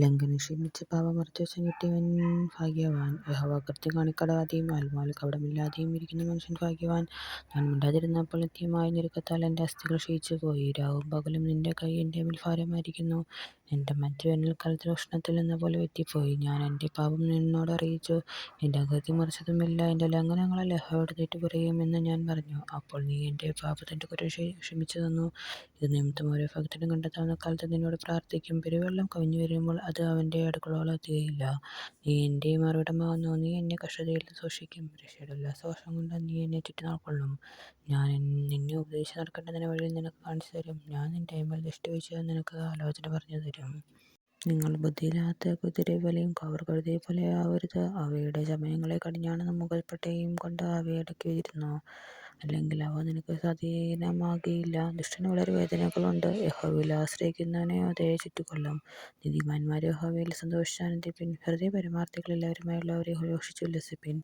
ലംഘനം ക്ഷമിച്ച് പാപം മറച്ചുവെച്ച് കിട്ടിയവൻ ഭാഗ്യവാൻ. യഹോവ കൃത്യം കാണിക്കാതെയും ആത്മാവിൽ കപടമില്ലാതെയും ഇരിക്കുന്ന മനുഷ്യൻ ഭാഗ്യവാൻ. ഞാൻ മിണ്ടാതിരുന്നപ്പോൾ നിത്യമായ ഞെരുക്കത്താൽ എൻ്റെ അസ്ഥികൾ ക്ഷയിച്ചുപോയി. രാവും പകലും നിന്റെ കൈ എൻ്റെ മേൽ ഭാരമായിരിക്കുന്നു. എൻ്റെ മജ്ജ വേനൽക്കാലത്തെ ഉഷ്ണത്തിൽ എന്നപോലെ വറ്റിപ്പോയി. ഞാൻ എൻ്റെ പാപം നിന്നോട് അറിയിച്ചു, എൻ്റെ അകൃത്യം മറച്ചതുമില്ല. എൻ്റെ ലംഘനങ്ങളാൽ യഹോവയോട് തെറ്റുപറയും എന്ന് ഞാൻ പറഞ്ഞു. അപ്പോൾ നീ എൻ്റെ പാപത്തിൻ്റെ കുറ്റം ക്ഷമിച്ചു തന്നു. ഇത് നിമിത്തം ഓരോ ഭക്തനും കണ്ടെത്താവുന്ന കാലത്ത് നിന്നോട് പ്രാർത്ഥിക്കും. പെരുവെള്ളം കവിഞ്ഞു വരുമ്പോൾ അത് അവൻ്റെ അടുക്കളയോളം എത്തുകയില്ല. നീ എൻ്റെ ഉറവിടമാകുന്നു. നീ എന്നെ കഷ്ടതയിൽ സൂക്ഷിക്കും. രക്ഷയുടെ ഉല്ലാസവർഷം കൊണ്ട് നീ എന്നെ ചുറ്റിക്കൊള്ളും. ഞാൻ നിന്നെ ഉപദേശിച്ച് നടക്കേണ്ടതിന്റെ വഴിയിൽ നിനക്ക് കാണിച്ചു തരും. ഞാൻ നിന്റെ മേൽ ദൃഷ്ടി വെച്ച് നിനക്ക് ആലോചന പറഞ്ഞു തരും. നിങ്ങൾ ബുദ്ധിയില്ലാത്ത കുതിരയെപ്പോലെയും കവർകഴുതയെപ്പോലെയും ആവരുത്. അവയുടെ ചമയങ്ങളെ കടിഞ്ഞാണും മുകൾപ്പട്ടയും കൊണ്ട് അവയെ അടക്കിയിരുന്നു. അല്ലെങ്കിൽ അവ നിനക്ക് സ്വാധീനമാകുകയില്ല. ദുഷ്ടന് വളരെ വേദനകളുണ്ട്. യഹോവയിൽ ആശ്രയിക്കുന്നവനെ ദയ ചുറ്റിക്കൊള്ളും. നീതിമാന്മാരെ യഹോവയിൽ സന്തോഷിച്ച് ആനന്ദിപ്പിൻ. ഹൃദയ പരമാർത്ഥികൾ എല്ലാവരുമായുള്ളവരെ ഘോഷിച്ചുല്ലസിപ്പിൻ.